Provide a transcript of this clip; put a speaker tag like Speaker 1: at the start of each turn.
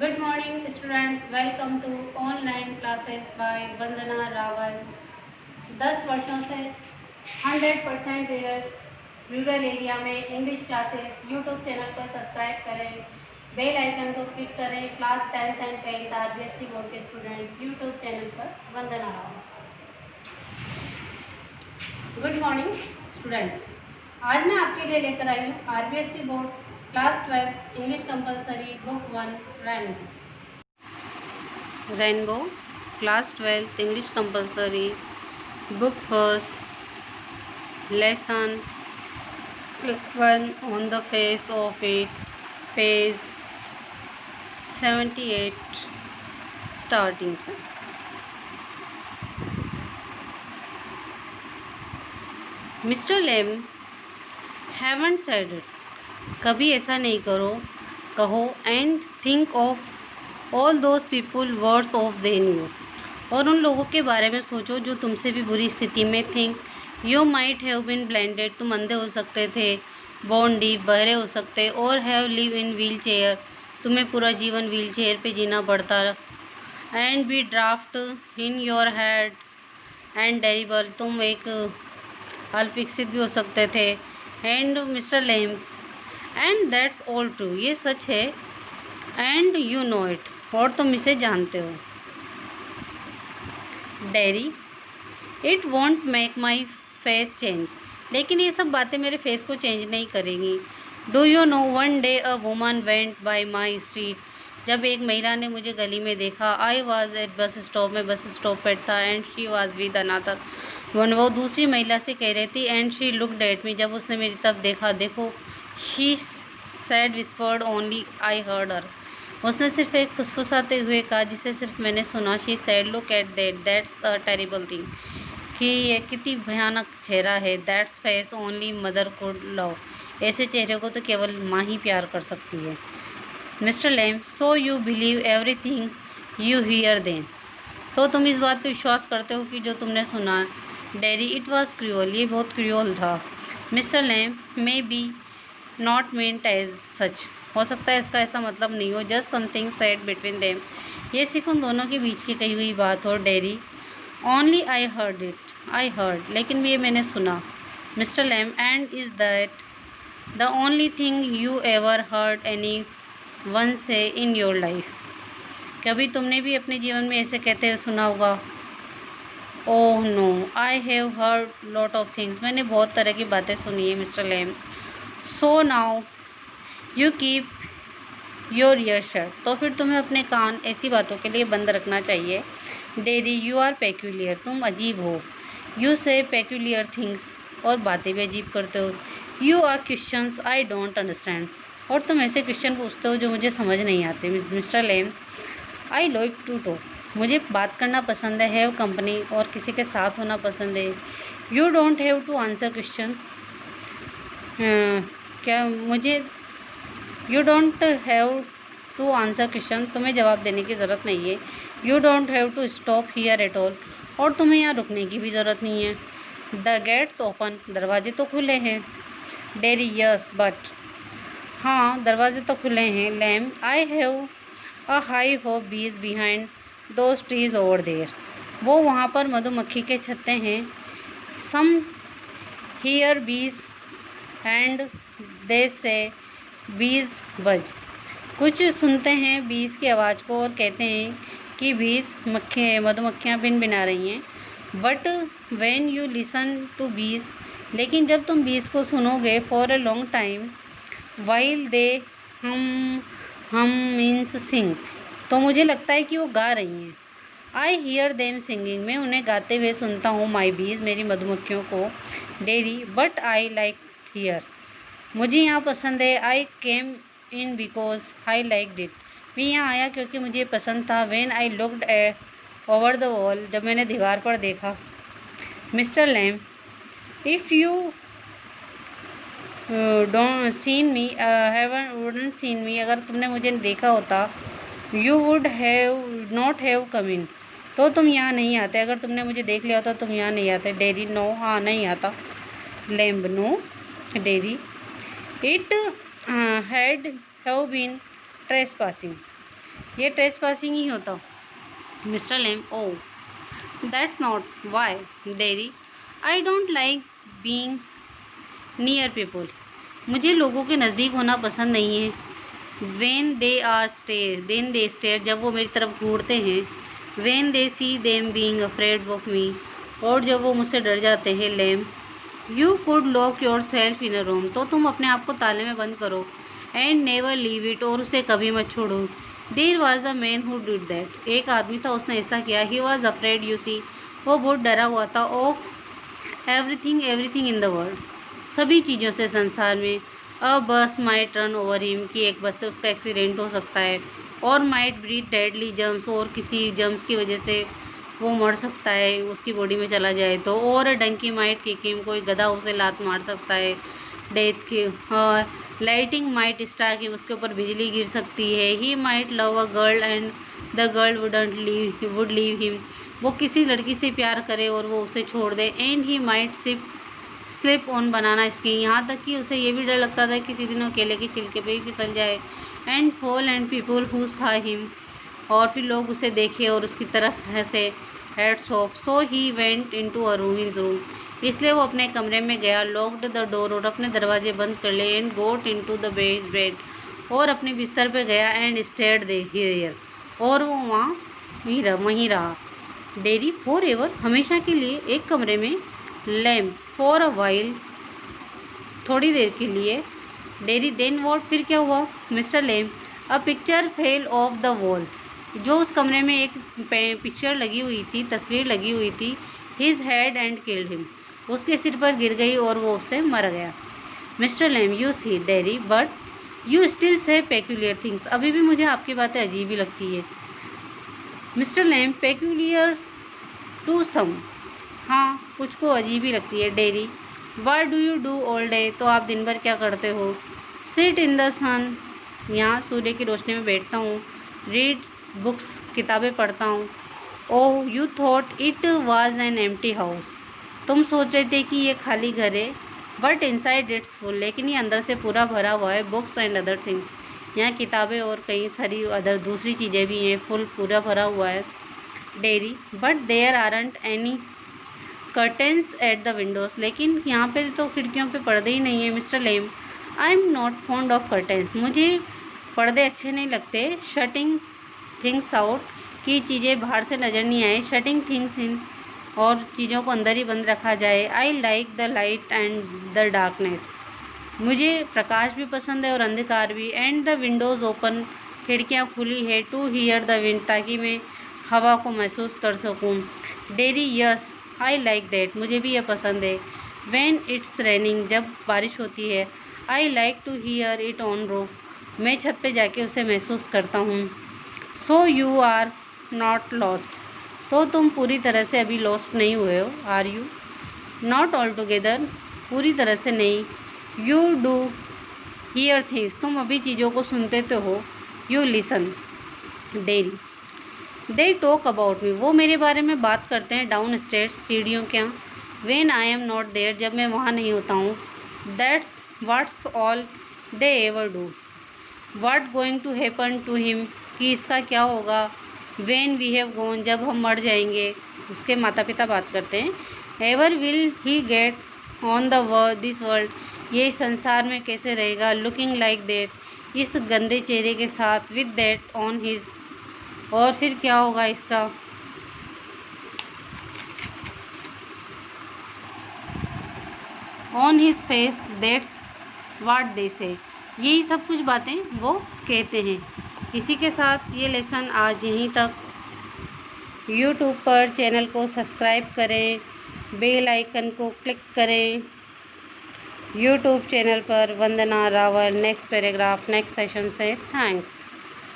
Speaker 1: Good morning students, welcome to online classes by वंदना रावल। 10 वर्षों से 100% rural area में English classes YouTube channel पर subscribe करें, बेल आइकन को क्लिक करें। Class 10th and 10th RBSC board के स्टूडेंट यूट्यूब चैनल पर Vandana Rawal. Good morning students, आज मैं आपके लिए लेकर आई हूँ RBSC board class 12 English compulsory book 1 rainbow class 12 English compulsory book first lesson click 1 on the face of it pays 78 starting से। Mister lame haven't said it, कभी ऐसा नहीं कहो and think of all those people words of then you, और उन लोगों के बारे में सोचो जो तुमसे भी बुरी स्थिति में। Think you might have been blinded, तुम अंधे हो सकते थे। बोर्न डीफ, बहरे हो सकते। और have live in wheelchair, तुम्हें पूरा जीवन व्हील चेयर पर जीना पड़ता। And be draft in your head and terrible, तुम एक अल्पविकसित भी हो सकते थे। And mister Lamb and that's all true, ये सच है। एंड यू नो इट, और तुम इसे जानते हो। Dairy it won't make my face change, लेकिन ये सब बातें मेरे फेस को चेंज नहीं करेंगी। Do you know one day a woman went by my street, जब एक महिला ने मुझे गली में देखा। I was at bus stop, में बस स्टॉप पर था। And she was with another one, वो दूसरी महिला से कह रही थी। And she looked at me, जब उसने मेरी तरफ देखा। देखो, she said whispered only I heard हर, उसने सिर्फ एक फुसफुसाते हुए कहा जिसे सिर्फ मैंने सुना। She said look at that's a terrible thing, कि ये कितनी भयानक चेहरा है। That's face only mother could love, ऐसे चेहरे को तो केवल माँ ही प्यार कर सकती है। Mister Lamb so you believe everything you hear then, तो तुम इस बात पे विश्वास करते हो कि जो तुमने सुना। डेरी इट वॉज क्रूअल, ये बहुत क्रूअल था। Mister Lamb may be not meant as such, हो सकता है इसका ऐसा मतलब नहीं हो। Just something said between them, ये सिर्फ उन दोनों के बीच की कही हुई बात हो। Dairy only I heard it, I heard, लेकिन ये मैंने सुना। Mister Lamb and is that the only thing you ever heard any one से इन योर लाइफ, कभी तुमने भी अपने जीवन में ऐसे कहते हुए सुना होगा। Oh no, I have heard lot of things, मैंने बहुत तरह की बातें सुनी है mister Lamb. So now you keep your ear shut, तो फिर तुम्हें अपने कान ऐसी बातों के लिए बंद रखना चाहिए। डेरी यू आर पेक्यूलियर, तुम अजीब हो। यू से पेक्यूलियर थिंग्स, और बातें भी अजीब करते हो। You are questions I don't understand, और तुम ऐसे क्वेश्चन पूछते हो जो मुझे समझ नहीं आते। Mister Lamb I like to talk, मुझे बात करना पसंद है। हैव कंपनी, और किसी के साथ होना पसंद है। You don't have to answer question, क्या मुझे you don't have to answer question, तुम्हें जवाब देने की ज़रूरत नहीं है। You don't have to stop here at all, और तुम्हें यहाँ रुकने की भी ज़रूरत नहीं है। द गेट्स ओपन, दरवाजे तो खुले हैं। डेरी यस बट, हाँ दरवाजे तो खुले हैं। Lam I have a high hope bees behind those trees over there, वो वहाँ पर मधुमक्खी के छत्ते हैं। सम हियर बीज एंड दे से बीज बज, कुछ सुनते हैं बीज की आवाज़ को और कहते हैं कि बीज मधुमक्खियाँ भिनभिना रही हैं। But when you listen to bees, लेकिन जब तुम बीज को सुनोगे for a long time, while they hum means सिंग, तो मुझे लगता है कि वो गा रही हैं। आई हियर देम सिंगिंग, मैं उन्हें गाते हुए सुनता हूँ। माई बीज, मेरी मधुमक्खियों को। Dairy but I like here, मुझे यहाँ पसंद है। आई केम इन बिकॉज आई लाइक डिट, मैं यहाँ आया क्योंकि मुझे पसंद था। When I looked over the wall, जब मैंने दीवार पर देखा। Mister Lam if you don't seen me haven't seen me, अगर तुमने मुझे देखा होता। You would have not have come in, तो तुम यहाँ नहीं आते। अगर तुमने मुझे देख लिया होता तुम यहाँ नहीं आते। डेरी नो, हाँ नहीं आता। Lamb no. Derry it had have been trespassing, ये ट्रेसपासिंग ही होता। Mister Lamb, oh that's not why Derry, I don't like being near people. मुझे लोगों के नज़दीक होना पसंद नहीं है। वेन दे स्टेयर, जब वो मेरी तरफ घूरते हैं। When they see them being afraid of me, और जब वो मुझसे डर जाते हैं। Lam, you could lock yourself in a room, तो तुम अपने आप को ताले में बंद करो। एंड नेवर लीव इट, और उसे कभी मत छोड़ो। There was a man who did that, एक आदमी था उसने ऐसा किया। He was afraid, you see, वो बहुत डरा हुआ था। Of everything in the world, सभी चीज़ों से संसार में। अ बस माइट रन ओवर हिम, कि एक बस से उसका एक्सीडेंट हो सकता है। और माइट ब्रीथ डेडली जम्स, और किसी जम्स की वजह से वो मर सकता है, उसकी बॉडी में चला जाए तो। और डंकी माइट किक हिम, कोई गधा उसे लात मार सकता है डेथ की। और लाइटिंग माइट स्ट्राइक हिम, उसके ऊपर बिजली गिर सकती है। He might love a girl and the girl would leave him, वो किसी लड़की से प्यार करे और वो उसे छोड़ दे। And he might slip on banana skin, यहाँ तक कि उसे ये भी डर लगता था किसी दिन वो केले के छिलके पे ही फिसल जाए। And fall and people who सा हिम, और फिर लोग उसे देखे और उसकी तरफ हंसे। Heads of, so he went into a room, इसलिए वो अपने कमरे में गया। लॉक्ड द डोर, और अपने दरवाजे बंद कर लिए। And got into the bed, और अपने बिस्तर पे गया। एंड स्टेयर्ड देयर, और वो वहीं रहा। डेरी, फॉर एवर, हमेशा के लिए, एक कमरे में। लैम्प, फॉर अ वाइल, थोड़ी देर के लिए। डेरी, देन वॉट, फिर क्या हुआ। Mister lamp, a picture fell off the wall, जो उस कमरे में एक पिक्चर लगी हुई थी, तस्वीर लगी हुई थी। His head and killed him, उसके सिर पर गिर गई और वो उससे मर गया। Mister Lamb, you see Derry, but you still say peculiar things, अभी भी मुझे आपकी बातें अजीब ही लगती है। Mister Lamb, peculiar to some, हाँ कुछ को अजीब ही लगती है। Derry, what do you do all day, तो आप दिन भर क्या करते हो। सिट इन द सन, यहाँ सूर्य की रोशनी में बैठता हूँ। रीड्स बुक्स, किताबें पढ़ता हूँ। Oh you thought it was an empty house, तुम सोच रहे थे कि ये खाली घर है। बट इनसाइड इट्स फुल, लेकिन ये अंदर से पूरा भरा हुआ है। बुक्स एंड अदर थिंग्स, यहाँ किताबें और कई सारी अदर दूसरी चीज़ें भी हैं। फुल, पूरा भरा हुआ है। Derry, but there aren't any curtains at the windows, लेकिन यहाँ पे तो खिड़कियों पे पर्दे ही नहीं है। Mister Lamb, I am not fond of curtains, मुझे पर्दे अच्छे नहीं लगते। शटिंग थिंग्स आउट, कि चीज़ें बाहर से नज़र नहीं आए। शटिंग थिंग्स इन, और चीज़ों को अंदर ही बंद रखा जाए। I like the light and the darkness, मुझे प्रकाश भी पसंद है और अंधकार भी। एंड द विंडोज़ ओपन, खिड़कियाँ खुली है। टू हियर द विंड, ताकि मैं हवा को महसूस कर सकूँ। Dairy, yes I like that, मुझे भी यह पसंद है। व्हेन इट्स रेनिंग, जब बारिश होती है। I like to hear it on roof, मैं छत पे जाके उसे महसूस करता हूँ। So you are not lost, तो तुम पूरी तरह से अभी लॉस्ट नहीं हुए हो। Are you not all together, पूरी तरह से नहीं। यू डू हियर थिंग्स, तुम अभी चीज़ों को सुनते तो हो। You listen. Dairy, they talk about me, वो मेरे बारे में बात करते हैं। डाउन स्टेट्स, सीढ़ियों के यहाँ। When I am not there, जब मैं वहाँ नहीं होता हूँ। That's what's all they ever do. What going to happen to him, कि इसका क्या होगा। वेन वी हैव गॉन, जब हम मर जाएंगे। उसके माता पिता बात करते हैं। Ever will he get on the this world, ये संसार में कैसे रहेगा। लुकिंग लाइक दैट, इस गंदे चेहरे के साथ। विद दैट ऑन हिज, और फिर क्या होगा इसका। On his face, that's what they say, यही सब कुछ बातें वो कहते हैं। इसी के साथ ये लेसन आज यहीं तक। यूट्यूब पर चैनल को सब्सक्राइब करें, बेल आइकन को क्लिक करें। यूट्यूब चैनल पर Vandana Rawal. Next paragraph next session से। थैंक्स।